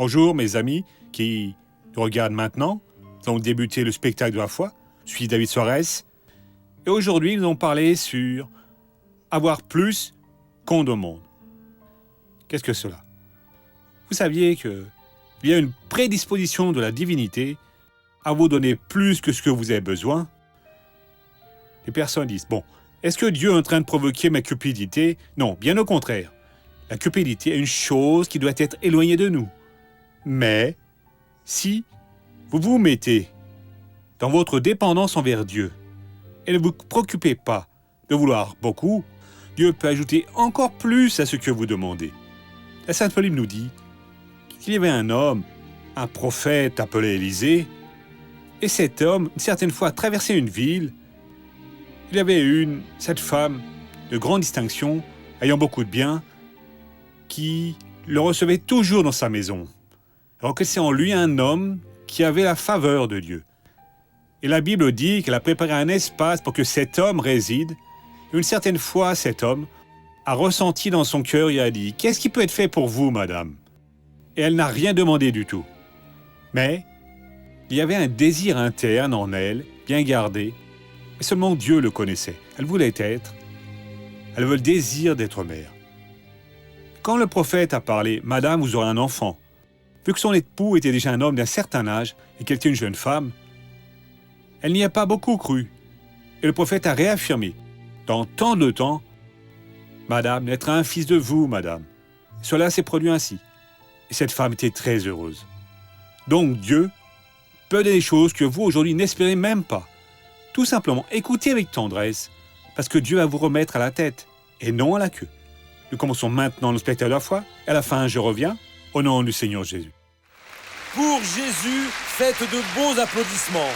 Bonjour mes amis qui nous regardent maintenant. Nous allons débuter le spectacle de la foi. Je suis David Soares. Et aujourd'hui, nous allons parler sur avoir plus qu'on demande. Qu'est-ce que cela? Vous saviez qu'il y a une prédisposition de la divinité à vous donner plus que ce que vous avez besoin? Les personnes disent, bon, est-ce que Dieu est en train de provoquer ma cupidité? Non, bien au contraire. La cupidité est une chose qui doit être éloignée de nous. Mais, si vous vous mettez dans votre dépendance envers Dieu et ne vous préoccupez pas de vouloir beaucoup, Dieu peut ajouter encore plus à ce que vous demandez. La Sainte Bible nous dit qu'il y avait un homme, un prophète appelé Élisée, et cet homme, une certaine fois, traversait une ville. Il y avait cette femme de grande distinction, ayant beaucoup de biens, qui le recevait toujours dans sa maison. Alors que c'est en lui un homme qui avait la faveur de Dieu. Et la Bible dit qu'elle a préparé un espace pour que cet homme réside. Et une certaine fois, cet homme a ressenti dans son cœur et a dit « Qu'est-ce qui peut être fait pour vous, madame ?» Et elle n'a rien demandé du tout. Mais il y avait un désir interne en elle, bien gardé, et seulement Dieu le connaissait. Elle voulait être, elle avait le désir d'être mère. Quand le prophète a parlé « Madame, vous aurez un enfant », vu que son époux était déjà un homme d'un certain âge et qu'elle était une jeune femme, elle n'y a pas beaucoup cru. Et le prophète a réaffirmé « Dans tant de temps, Madame, naîtra un fils de vous, Madame. » Cela s'est produit ainsi. Et cette femme était très heureuse. Donc Dieu peut donner des choses que vous aujourd'hui n'espérez même pas. Tout simplement, écoutez avec tendresse, parce que Dieu va vous remettre à la tête et non à la queue. Nous commençons maintenant le spectacle de la foi. À la fin, je reviens. Au nom du Seigneur Jésus. Pour Jésus, faites de beaux applaudissements.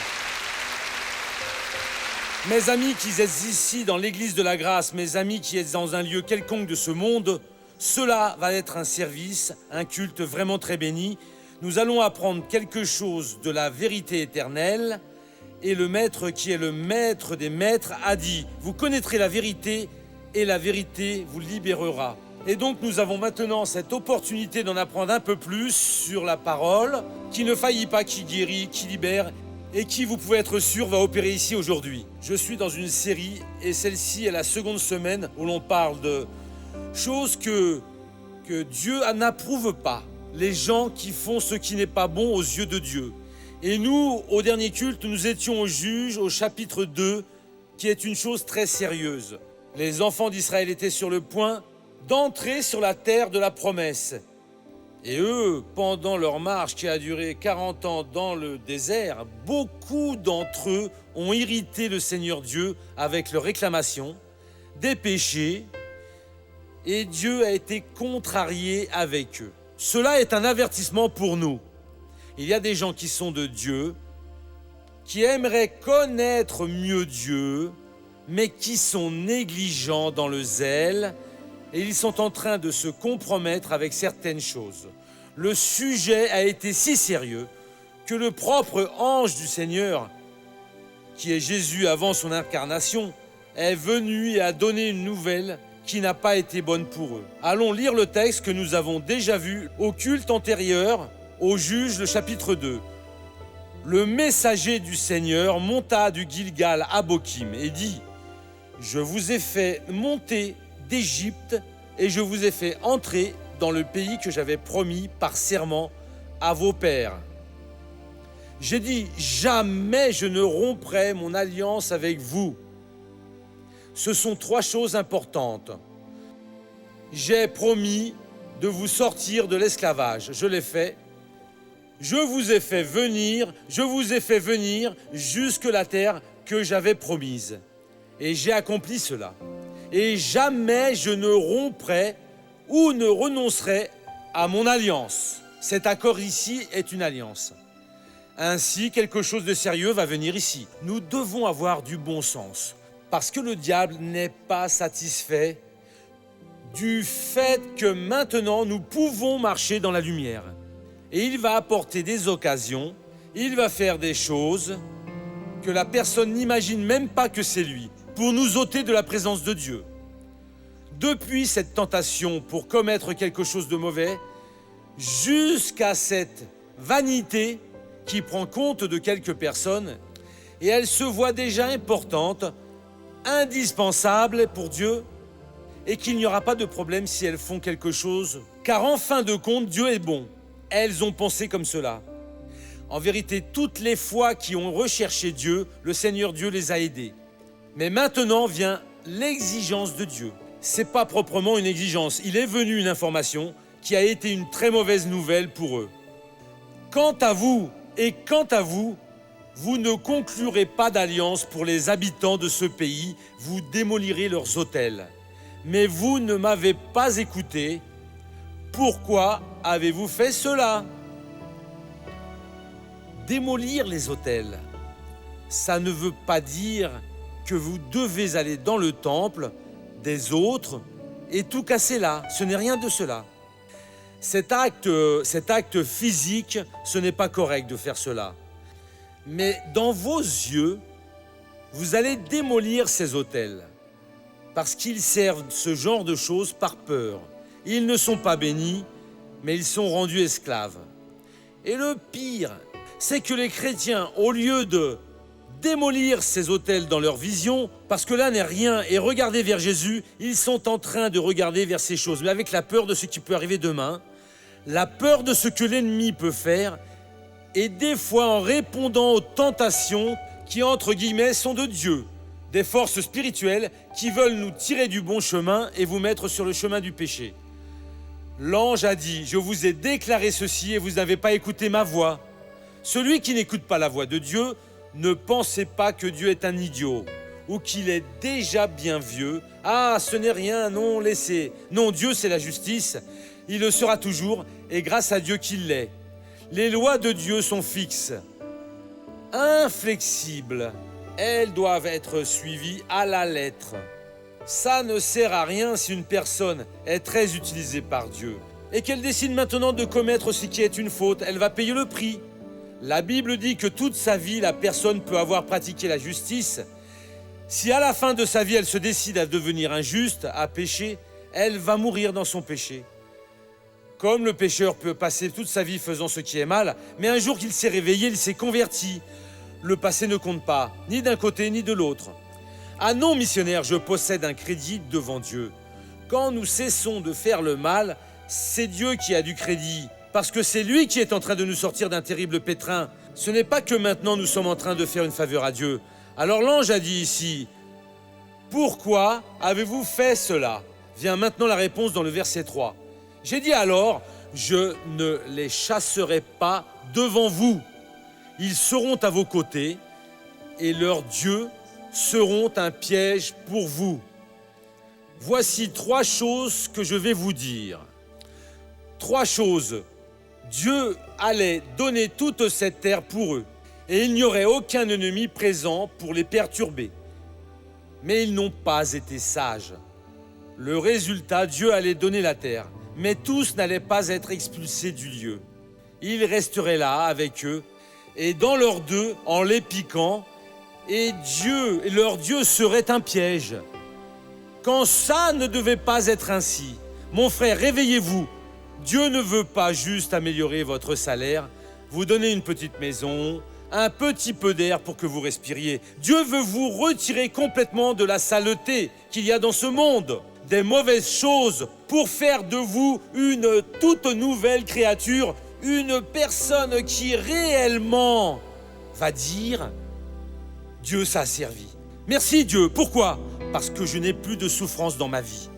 Mes amis qui êtes ici dans l'église de la grâce, mes amis qui êtes dans un lieu quelconque de ce monde, cela va être un service, un culte vraiment très béni. Nous allons apprendre quelque chose de la vérité éternelle et le Maître qui est le Maître des Maîtres a dit « Vous connaîtrez la vérité et la vérité vous libérera ». Et donc nous avons maintenant cette opportunité d'en apprendre un peu plus sur la parole, qui ne faillit pas, qui guérit, qui libère, et qui, vous pouvez être sûr, va opérer ici aujourd'hui. Je suis dans une série, et celle-ci est la seconde semaine où l'on parle de choses que Dieu n'approuve pas. Les gens qui font ce qui n'est pas bon aux yeux de Dieu. Et nous, au dernier culte, nous étions au Juge, au chapitre 2, qui est une chose très sérieuse. Les enfants d'Israël étaient sur le point d'entrer sur la terre de la promesse. Et eux, pendant leur marche qui a duré 40 ans dans le désert, beaucoup d'entre eux ont irrité le Seigneur Dieu avec leurs réclamations, des péchés, et Dieu a été contrarié avec eux. Cela est un avertissement pour nous. Il y a des gens qui sont de Dieu, qui aimeraient connaître mieux Dieu, mais qui sont négligents dans le zèle, et ils sont en train de se compromettre avec certaines choses. Le sujet a été si sérieux que le propre ange du Seigneur, qui est Jésus avant son incarnation, est venu et a donné une nouvelle qui n'a pas été bonne pour eux. Allons lire le texte que nous avons déjà vu au culte antérieur, au Juge, le chapitre 2. Le messager du Seigneur monta du Gilgal à Bokim et dit « Je vous ai fait monter d'Égypte et je vous ai fait entrer dans le pays que j'avais promis par serment à vos pères. J'ai dit, jamais je ne romprai mon alliance avec vous. Ce sont 3 choses importantes. J'ai promis de vous sortir de l'esclavage, je l'ai fait. Je vous ai fait venir jusque la terre que j'avais promise. Et j'ai accompli cela. Et jamais je ne romprai ou ne renoncerai à mon alliance. Cet accord ici est une alliance. Ainsi, quelque chose de sérieux va venir ici. Nous devons avoir du bon sens, parce que le diable n'est pas satisfait du fait que maintenant nous pouvons marcher dans la lumière. Et il va apporter des occasions, il va faire des choses que la personne n'imagine même pas que c'est lui, pour nous ôter de la présence de Dieu. Depuis cette tentation pour commettre quelque chose de mauvais, jusqu'à cette vanité qui prend compte de quelques personnes et elle se voit déjà importante, indispensable pour Dieu et qu'il n'y aura pas de problème si elles font quelque chose. Car en fin de compte, Dieu est bon. Elles ont pensé comme cela. En vérité, toutes les fois qui ont recherché Dieu, le Seigneur Dieu les a aidées. Mais maintenant vient l'exigence de Dieu. C'est pas proprement une exigence. Il est venu une information qui a été une très mauvaise nouvelle pour eux. Quant à vous, vous ne conclurez pas d'alliance pour les habitants de ce pays, vous démolirez leurs autels. Mais vous ne m'avez pas écouté. Pourquoi avez-vous fait cela ? Démolir les autels, ça ne veut pas dire que vous devez aller dans le temple des autres et tout casser là. Ce n'est rien de cela. Cet acte physique, ce n'est pas correct de faire cela. Mais dans vos yeux, vous allez démolir ces autels parce qu'ils servent ce genre de choses par peur. Ils ne sont pas bénis, mais ils sont rendus esclaves. Et le pire, c'est que les chrétiens, au lieu de démolir ces autels dans leur vision, parce que là n'est rien, et regarder vers Jésus, ils sont en train de regarder vers ces choses, mais avec la peur de ce qui peut arriver demain, la peur de ce que l'ennemi peut faire, et des fois en répondant aux tentations qui, entre guillemets, sont de Dieu, des forces spirituelles qui veulent nous tirer du bon chemin et vous mettre sur le chemin du péché. L'ange a dit, je vous ai déclaré ceci et vous n'avez pas écouté ma voix. Celui qui n'écoute pas la voix de Dieu, ne pensez pas que Dieu est un idiot ou qu'il est déjà bien vieux. Ah, ce n'est rien, non, laissez. Non, Dieu c'est la justice, il le sera toujours et grâce à Dieu qu'il l'est. Les lois de Dieu sont fixes, inflexibles. Elles doivent être suivies à la lettre. Ça ne sert à rien si une personne est très utilisée par Dieu et qu'elle décide maintenant de commettre ce qui est une faute. Elle va payer le prix. La Bible dit que toute sa vie, la personne peut avoir pratiqué la justice. Si à la fin de sa vie, elle se décide à devenir injuste, à pécher, elle va mourir dans son péché. Comme le pécheur peut passer toute sa vie faisant ce qui est mal, mais un jour qu'il s'est réveillé, il s'est converti. Le passé ne compte pas, ni d'un côté ni de l'autre. Ah non, missionnaire, je possède un crédit devant Dieu. Quand nous cessons de faire le mal, c'est Dieu qui a du crédit. Parce que c'est lui qui est en train de nous sortir d'un terrible pétrin. Ce n'est pas que maintenant nous sommes en train de faire une faveur à Dieu. Alors l'ange a dit ici, « Pourquoi avez-vous fait cela ?» Vient maintenant la réponse dans le verset 3. J'ai dit alors, « Je ne les chasserai pas devant vous. Ils seront à vos côtés et leurs dieux seront un piège pour vous. Voici 3 choses que je vais vous dire. 3 choses. Dieu allait donner toute cette terre pour eux, et il n'y aurait aucun ennemi présent pour les perturber. Mais ils n'ont pas été sages. Le résultat, Dieu allait donner la terre, mais tous n'allaient pas être expulsés du lieu. Ils resteraient là avec eux, et dans leurs deux, en les piquant, et leur Dieu serait un piège. Quand ça ne devait pas être ainsi, mon frère, réveillez-vous. Dieu ne veut pas juste améliorer votre salaire, vous donner une petite maison, un petit peu d'air pour que vous respiriez. Dieu veut vous retirer complètement de la saleté qu'il y a dans ce monde, des mauvaises choses, pour faire de vous une toute nouvelle créature, une personne qui réellement va dire « Dieu, ça a servi. Merci Dieu. Pourquoi ? Parce que je n'ai plus de souffrance dans ma vie. »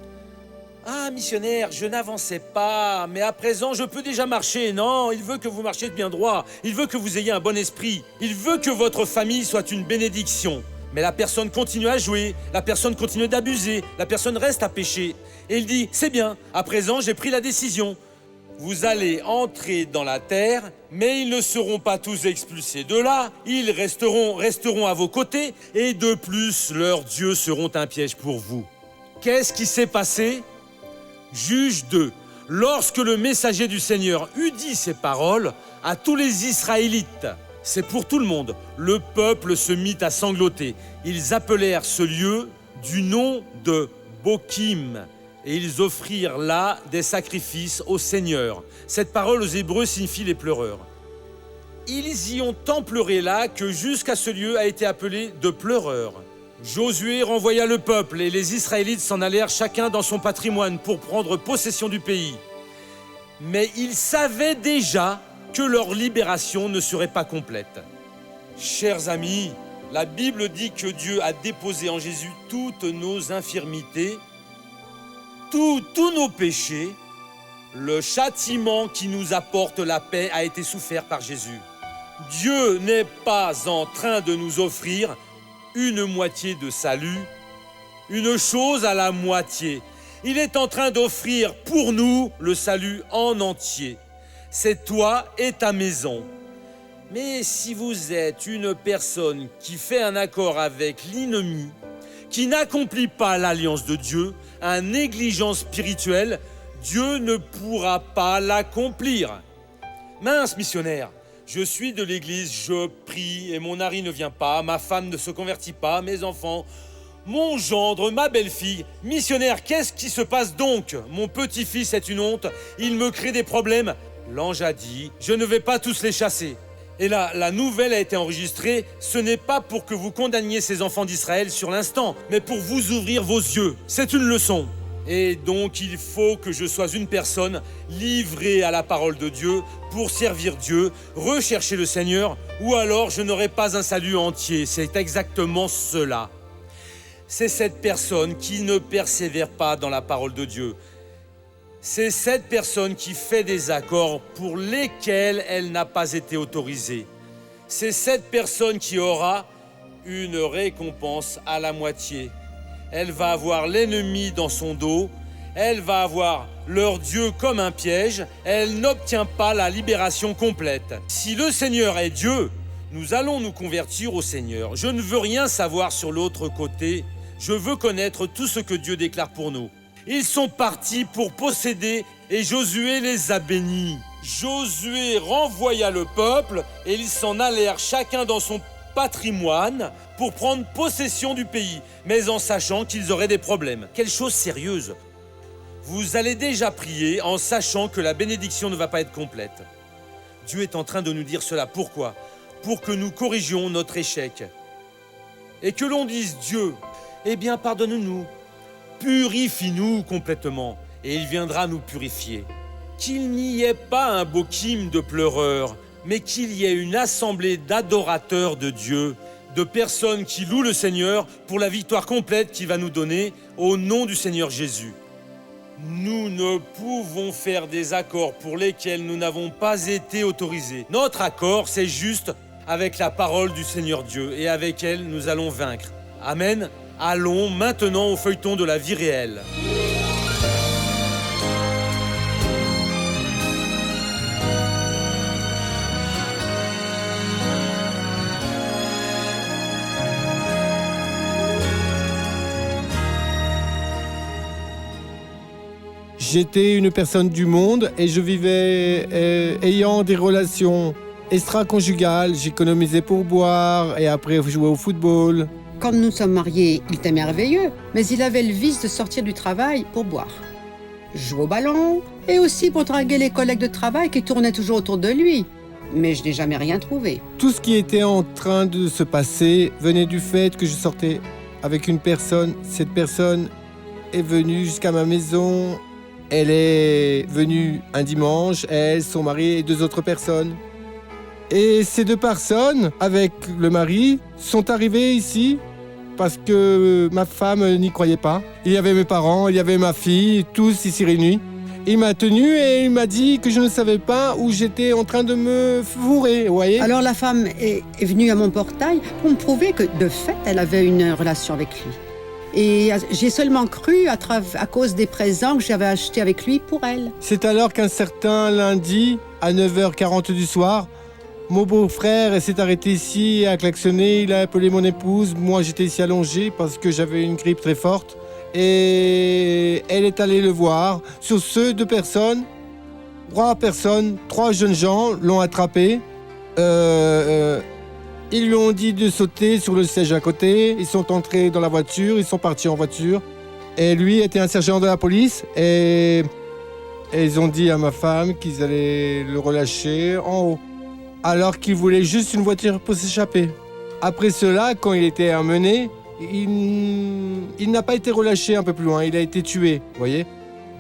Ah, missionnaire, je n'avançais pas, mais à présent, je peux déjà marcher. Non, il veut que vous marchiez de bien droit. Il veut que vous ayez un bon esprit. Il veut que votre famille soit une bénédiction. Mais la personne continue à jouer, la personne continue d'abuser, la personne reste à pécher. Et il dit, c'est bien, à présent, j'ai pris la décision. Vous allez entrer dans la terre, mais ils ne seront pas tous expulsés de là. Ils resteront à vos côtés, et de plus, leurs dieux seront un piège pour vous. Qu'est-ce qui s'est passé ? Juge 2. Lorsque le messager du Seigneur eut dit ces paroles à tous les Israélites, c'est pour tout le monde, le peuple se mit à sangloter. Ils appelèrent ce lieu du nom de Bokim, et ils offrirent là des sacrifices au Seigneur. Cette parole aux Hébreux signifie les pleureurs. Ils y ont tant pleuré là que jusqu'à ce lieu a été appelé de pleureurs. Josué renvoya le peuple et les Israélites s'en allèrent chacun dans son patrimoine pour prendre possession du pays. Mais ils savaient déjà que leur libération ne serait pas complète. Chers amis, la Bible dit que Dieu a déposé en Jésus toutes nos infirmités, tous nos péchés. Le châtiment qui nous apporte la paix a été souffert par Jésus. Dieu n'est pas en train de nous offrir une moitié de salut, une chose à la moitié. Il est en train d'offrir pour nous le salut en entier. C'est toi et ta maison. Mais si vous êtes une personne qui fait un accord avec l'ennemi, qui n'accomplit pas l'alliance de Dieu, un négligent spirituel, Dieu ne pourra pas l'accomplir. Mince missionnaire, je suis de l'église, je prie et mon mari ne vient pas, ma femme ne se convertit pas, mes enfants, mon gendre, ma belle-fille. Missionnaire, qu'est-ce qui se passe donc? Mon petit-fils est une honte, il me crée des problèmes. L'ange a dit, je ne vais pas tous les chasser. Et là, la nouvelle a été enregistrée, ce n'est pas pour que vous condamniez ces enfants d'Israël sur l'instant, mais pour vous ouvrir vos yeux. C'est une leçon. Et donc, il faut que je sois une personne livrée à la parole de Dieu pour servir Dieu, rechercher le Seigneur, ou alors je n'aurai pas un salut entier. C'est exactement cela. C'est cette personne qui ne persévère pas dans la parole de Dieu. C'est cette personne qui fait des accords pour lesquels elle n'a pas été autorisée. C'est cette personne qui aura une récompense à la moitié. Elle va avoir l'ennemi dans son dos, elle va avoir leur Dieu comme un piège, elle n'obtient pas la libération complète. Si le Seigneur est Dieu, nous allons nous convertir au Seigneur. Je ne veux rien savoir sur l'autre côté, je veux connaître tout ce que Dieu déclare pour nous. Ils sont partis pour posséder et Josué les a bénis. Josué renvoya le peuple et ils s'en allèrent chacun dans son patrimoine pour prendre possession du pays, mais en sachant qu'ils auraient des problèmes. Quelle chose sérieuse! Vous allez déjà prier en sachant que la bénédiction ne va pas être complète. Dieu est en train de nous dire cela. Pourquoi? Pour que nous corrigions notre échec. Et que l'on dise Dieu, eh bien pardonne-nous, purifie-nous complètement, et il viendra nous purifier. Qu'il n'y ait pas un bockim de pleureurs, mais qu'il y ait une assemblée d'adorateurs de Dieu, de personnes qui louent le Seigneur pour la victoire complète qu'il va nous donner au nom du Seigneur Jésus. Nous ne pouvons faire des accords pour lesquels nous n'avons pas été autorisés. Notre accord, c'est juste avec la parole du Seigneur Dieu et avec elle, nous allons vaincre. Amen. Allons maintenant au feuilleton de la vie réelle. J'étais une personne du monde et je vivais ayant des relations extra-conjugales. J'économisais pour boire et après je jouais au football. Quand nous sommes mariés, il était merveilleux, mais il avait le vice de sortir du travail pour boire. Jouer au ballon et aussi pour draguer les collègues de travail qui tournaient toujours autour de lui. Mais je n'ai jamais rien trouvé. Tout ce qui était en train de se passer venait du fait que je sortais avec une personne. Cette personne est venue jusqu'à ma maison. Elle est venue un dimanche, elle, son mari et 2 autres personnes. Et ces 2 personnes, avec le mari, sont arrivées ici parce que ma femme n'y croyait pas. Il y avait mes parents, il y avait ma fille, tous ici réunis. Il m'a tenu et il m'a dit que je ne savais pas où j'étais en train de me fourrer, vous voyez. Alors la femme est venue à mon portail pour me prouver que, de fait, elle avait une relation avec lui. Et j'ai seulement cru à cause des présents que j'avais achetés avec lui pour elle. C'est alors qu'un certain lundi, à 9h40 du soir, mon beau-frère s'est arrêté ici, a klaxonné, il a appelé mon épouse. Moi, j'étais ici allongé parce que j'avais une grippe très forte. Et elle est allée le voir. Sur ce, 2 personnes, 3 personnes, 3 jeunes gens l'ont attrapé. Ils lui ont dit de sauter sur le siège à côté. Ils sont entrés dans la voiture, ils sont partis en voiture. Et lui était un sergent de la police. Et ils ont dit à ma femme qu'ils allaient le relâcher en haut. Alors qu'il voulait juste une voiture pour s'échapper. Après cela, quand il était emmené, il n'a pas été relâché un peu plus loin. Il a été tué, vous voyez.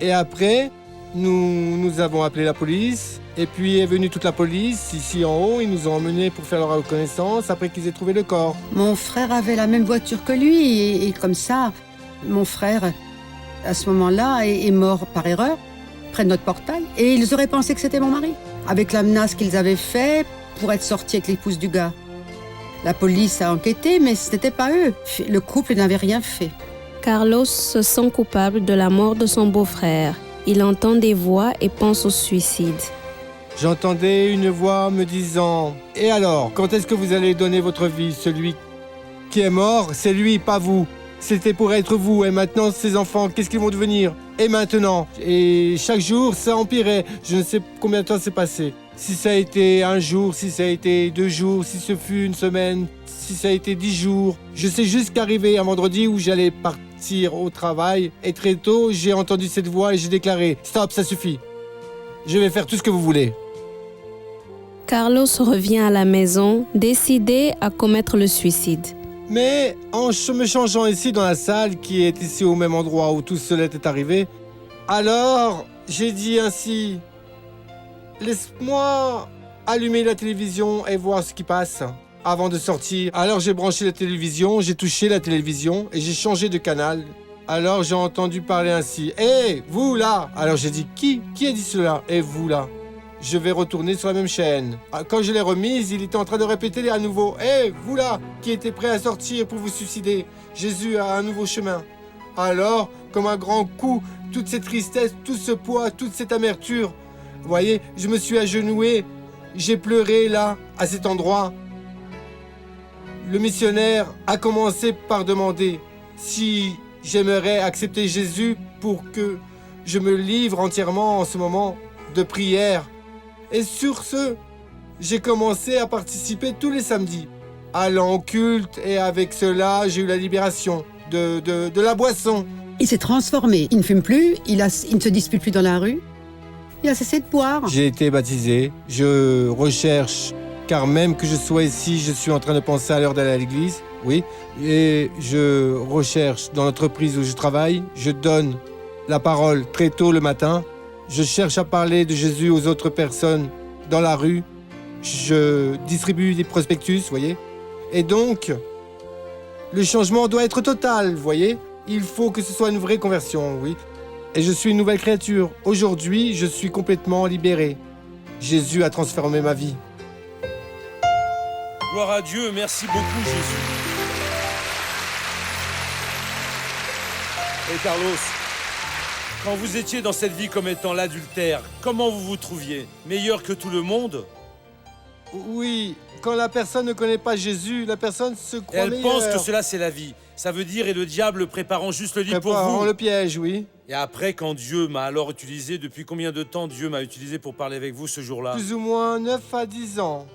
Et après, nous avons appelé la police. Et puis est venue toute la police ici en haut. Ils nous ont emmenés pour faire leur reconnaissance après qu'ils aient trouvé le corps. Mon frère avait la même voiture que lui et comme ça, mon frère, à ce moment-là, est mort par erreur, près de notre portail. Et ils auraient pensé que c'était mon mari, avec la menace qu'ils avaient faite pour être sortis avec l'épouse du gars. La police a enquêté, mais ce n'était pas eux. Le couple n'avait rien fait. Carlos se sent coupable de la mort de son beau-frère. Il entend des voix et pense au suicide. J'entendais une voix me disant « Et alors, quand est-ce que vous allez donner votre vie? Celui qui est mort, c'est lui, pas vous. C'était pour être vous, et maintenant, ces enfants, qu'est-ce qu'ils vont devenir? Et maintenant ?» Et chaque jour, ça empirait. Je ne sais combien de temps c'est passé. Si ça a été un jour, si ça a été 2 jours, si ce fut une semaine, si ça a été 10 jours. Je sais juste qu'arrivé un vendredi où j'allais partir au travail, et très tôt, j'ai entendu cette voix et j'ai déclaré « Stop, ça suffit. Je vais faire tout ce que vous voulez. » Carlos revient à la maison, décidé à commettre le suicide. Mais en me changeant ici dans la salle, qui est ici au même endroit où tout cela est arrivé, alors j'ai dit ainsi, laisse-moi allumer la télévision et voir ce qui passe avant de sortir. Alors j'ai branché la télévision, j'ai touché la télévision et j'ai changé de canal. Alors j'ai entendu parler ainsi, hé, vous là! Alors j'ai dit, qui a dit cela? Et vous là? Je vais retourner sur la même chaîne. Quand je l'ai remise, il était en train de répéter à nouveau. « Hé, vous là, qui étiez prêt à sortir pour vous suicider, Jésus a un nouveau chemin. » Alors, comme un grand coup, toute cette tristesse, tout ce poids, toute cette amertume, vous voyez, je me suis agenouillé, j'ai pleuré là, à cet endroit. Le missionnaire a commencé par demander si j'aimerais accepter Jésus pour que je me livre entièrement en ce moment de prière. Et sur ce, j'ai commencé à participer tous les samedis, allant au culte, et avec cela, j'ai eu la libération de la boisson. Il s'est transformé. Il ne fume plus, il ne se dispute plus dans la rue. Il a cessé de boire. J'ai été baptisé, je recherche, car même que je sois ici, je suis en train de penser à l'heure d'aller à l'église, oui, et je recherche dans l'entreprise où je travaille, je donne la parole très tôt le matin. Je cherche à parler de Jésus aux autres personnes dans la rue. Je distribue des prospectus, vous voyez. Et donc, le changement doit être total, vous voyez. Il faut que ce soit une vraie conversion, oui. Et je suis une nouvelle créature. Aujourd'hui, je suis complètement libéré. Jésus a transformé ma vie. Gloire à Dieu, merci beaucoup Jésus. Et Carlos, quand vous étiez dans cette vie comme étant l'adultère, comment vous vous trouviez? Meilleur que tout le monde? Oui, quand la personne ne connaît pas Jésus, la personne se croit Elle meilleure. pense que cela c'est la vie. Ça veut dire, et le diable préparant juste le lit pour Préparant vous. le piège, oui. Et après, quand Dieu m'a alors utilisé, depuis combien de temps Dieu m'a utilisé pour parler avec vous ce jour-là? Plus ou moins 9 à 10 ans.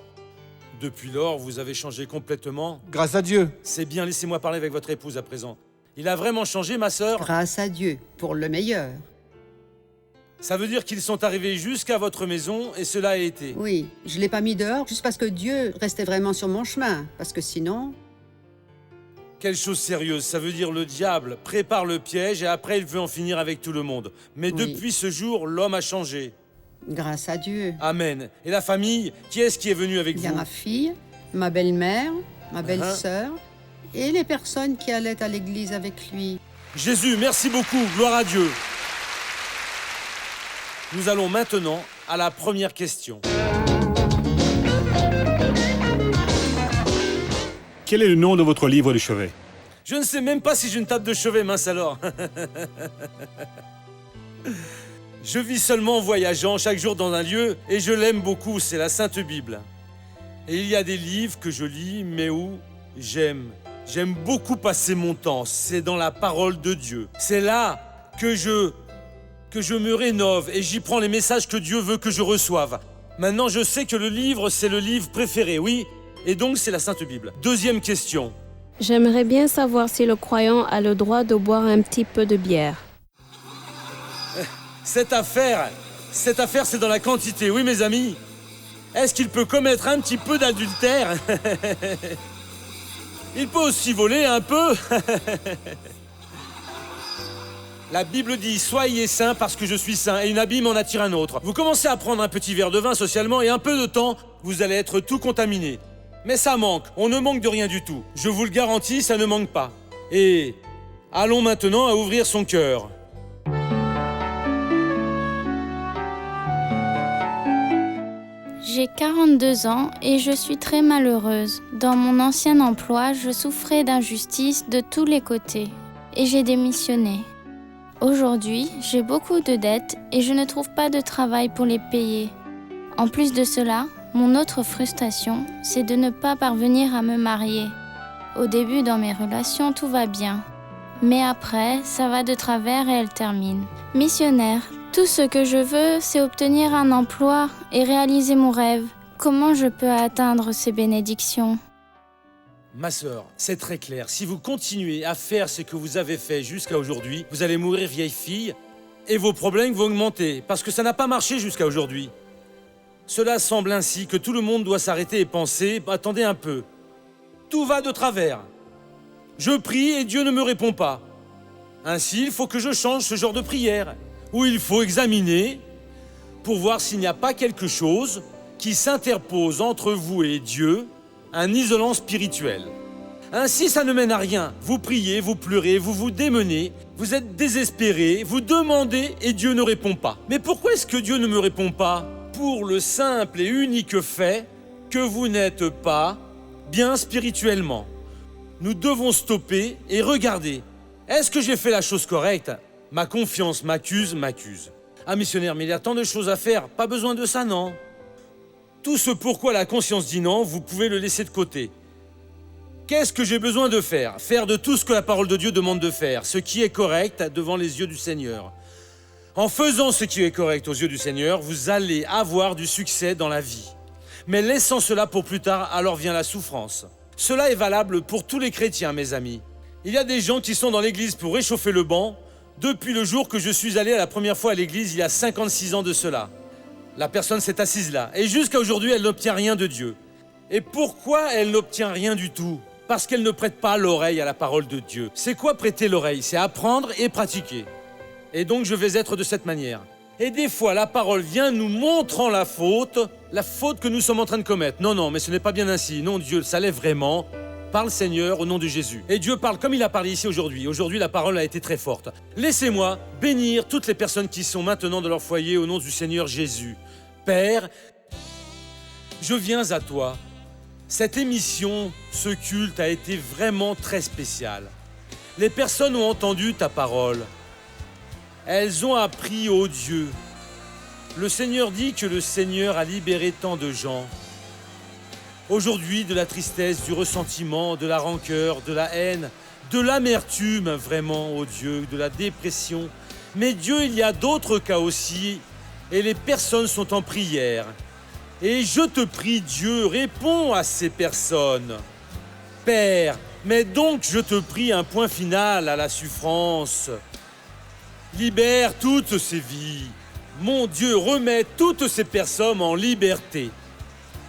Depuis lors, vous avez changé complètement? Grâce à Dieu. C'est bien, laissez-moi parler avec votre épouse à présent. Il a vraiment changé, ma sœur? Grâce à Dieu, pour le meilleur. Ça veut dire qu'ils sont arrivés jusqu'à votre maison et cela a été? Oui, je ne l'ai pas mis dehors juste parce que Dieu restait vraiment sur mon chemin. Parce que sinon, Quelle chose sérieuse, ça veut dire le diable prépare le piège et après il veut en finir avec tout le monde. Mais Oui. depuis ce jour, l'homme a changé. grâce à Dieu. Amen. Et la famille, qui est-ce qui est venu avec Il y a vous? ma fille, ma belle-mère, ma belle-sœur et les personnes qui allaient à l'église avec lui. Jésus, merci beaucoup, gloire à Dieu. Nous allons maintenant à la première question. Quel est le nom de votre livre de chevet? Je ne sais même pas si j'ai une table de chevet, mince alors. Je vis seulement en voyageant chaque jour dans un lieu et je l'aime beaucoup, c'est la Sainte Bible. Et il y a des livres que je lis, mais où j'aime beaucoup passer mon temps. C'est dans la parole de Dieu. C'est là que je me rénove et j'y prends les messages que Dieu veut que je reçoive. Maintenant, je sais que le livre, c'est le livre préféré, oui. Et donc, c'est la Sainte Bible. Deuxième question. J'aimerais bien savoir si le croyant a le droit de boire un petit peu de bière. Cette affaire, c'est dans la quantité, oui mes amis. Est-ce qu'il peut commettre un petit peu d'adultère? Il peut aussi voler un peu. La Bible dit « Soyez saints parce que je suis saint » et une abîme en attire un autre. Vous commencez à prendre un petit verre de vin socialement et un peu de temps, vous allez être tout contaminé. Mais ça manque, on ne manque de rien du tout. Je vous le garantis, ça ne manque pas. Et allons maintenant à ouvrir son cœur. J'ai 42 ans et je suis très malheureuse. Dans mon ancien emploi, je souffrais d'injustice de tous les côtés et j'ai démissionné. Aujourd'hui, j'ai beaucoup de dettes et je ne trouve pas de travail pour les payer. En plus de cela, mon autre frustration, c'est de ne pas parvenir à me marier. Au début, dans mes relations, tout va bien. Mais après, ça va de travers et elle termine. Missionnaire, tout ce que je veux, c'est obtenir un emploi et réaliser mon rêve. Comment je peux atteindre ces bénédictions ? Ma sœur, c'est très clair. Si vous continuez à faire ce que vous avez fait jusqu'à aujourd'hui, vous allez mourir vieille fille et vos problèmes vont augmenter parce que ça n'a pas marché jusqu'à aujourd'hui. Cela semble ainsi que tout le monde doit s'arrêter et penser « Attendez un peu, tout va de travers. Je prie et Dieu ne me répond pas. Ainsi, il faut que je change ce genre de prière. Où il faut examiner pour voir s'il n'y a pas quelque chose qui s'interpose entre vous et Dieu, un isolant spirituel. Ainsi, ça ne mène à rien. Vous priez, vous pleurez, vous vous démenez, vous êtes désespéré, vous demandez et Dieu ne répond pas. Mais pourquoi est-ce que Dieu ne me répond pas ? Pour le simple et unique fait que vous n'êtes pas bien spirituellement. Nous devons stopper et regarder. Est-ce que j'ai fait la chose correcte ? Ma confiance m'accuse. Ah missionnaire, mais il y a tant de choses à faire, pas besoin de ça, non ? Tout ce pourquoi la conscience dit non, vous pouvez le laisser de côté. Qu'est-ce que j'ai besoin de faire ? Faire de tout ce que la parole de Dieu demande de faire, ce qui est correct devant les yeux du Seigneur. En faisant ce qui est correct aux yeux du Seigneur, vous allez avoir du succès dans la vie. Mais laissant cela pour plus tard, alors vient la souffrance. Cela est valable pour tous les chrétiens, mes amis. Il y a des gens qui sont dans l'église pour réchauffer le banc, depuis le jour que je suis allé à la première fois à l'église, il y a 56 ans de cela. La personne s'est assise là, et jusqu'à aujourd'hui, elle n'obtient rien de Dieu. Et pourquoi elle n'obtient rien du tout ? Parce qu'elle ne prête pas l'oreille à la parole de Dieu. C'est quoi prêter l'oreille ? C'est apprendre et pratiquer. Et donc je vais être de cette manière. Et des fois, la parole vient nous montrant la faute que nous sommes en train de commettre. Non, mais ce n'est pas bien ainsi. Non, Dieu, ça l'est vraiment. Parle Seigneur au nom de Jésus. Et Dieu parle comme il a parlé ici aujourd'hui. Aujourd'hui, la parole a été très forte. Laissez-moi bénir toutes les personnes qui sont maintenant dans leur foyer au nom du Seigneur Jésus. Père, je viens à toi. Cette émission, ce culte a été vraiment très spécial. Les personnes ont entendu ta parole. Elles ont appris, ô Dieu. Le Seigneur dit que le Seigneur a libéré tant de gens. Aujourd'hui, de la tristesse, du ressentiment, de la rancœur, de la haine, de l'amertume, vraiment, ô Dieu, de la dépression. Mais Dieu, il y a d'autres cas aussi, et les personnes sont en prière. Et je te prie, Dieu, réponds à ces personnes. Père, mets donc, je te prie, un point final à la souffrance. Libère toutes ces vies. Mon Dieu, remets toutes ces personnes en liberté.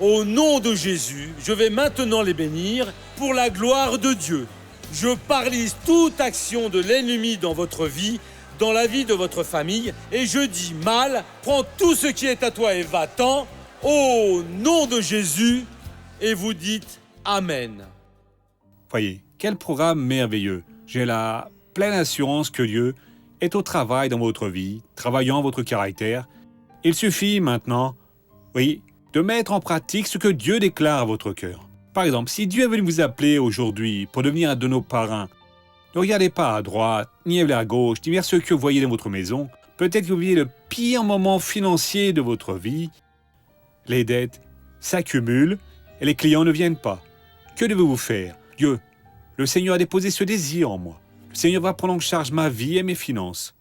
Au nom de Jésus, je vais maintenant les bénir pour la gloire de Dieu. Je paralyse toute action de l'ennemi dans votre vie, dans la vie de votre famille, et je dis mal, prends tout ce qui est à toi et va-t'en, au nom de Jésus, et vous dites Amen. Voyez, quel programme merveilleux. J'ai la pleine assurance que Dieu est au travail dans votre vie, travaillant votre caractère. Il suffit maintenant, de mettre en pratique ce que Dieu déclare à votre cœur. Par exemple, si Dieu est venu vous appeler aujourd'hui pour devenir un de nos parrains, ne regardez pas à droite, ni à gauche, ni vers ce que vous voyez dans votre maison. Peut-être que vous vivez le pire moment financier de votre vie. Les dettes s'accumulent et les clients ne viennent pas. Que devez-vous faire ? Dieu, le Seigneur a déposé ce désir en moi. Le Seigneur va prendre en charge ma vie et mes finances.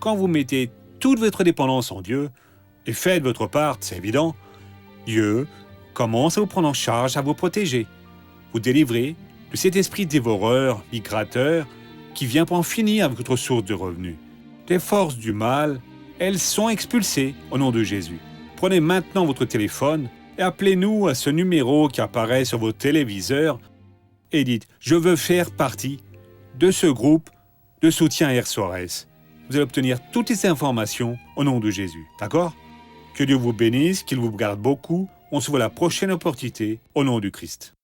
Quand vous mettez toute votre dépendance en Dieu et faites votre part, c'est évident, Dieu commence à vous prendre en charge, à vous protéger, vous délivrer de cet esprit dévoreur, migrateur, qui vient pour en finir avec votre source de revenus. Les forces du mal, elles sont expulsées au nom de Jésus. Prenez maintenant votre téléphone et appelez-nous à ce numéro qui apparaît sur vos téléviseurs et dites « Je veux faire partie de ce groupe de soutien Air Soares ». Vous allez obtenir toutes les informations au nom de Jésus. D'accord ? Que Dieu vous bénisse, qu'il vous garde beaucoup. On se voit à la prochaine opportunité au nom du Christ.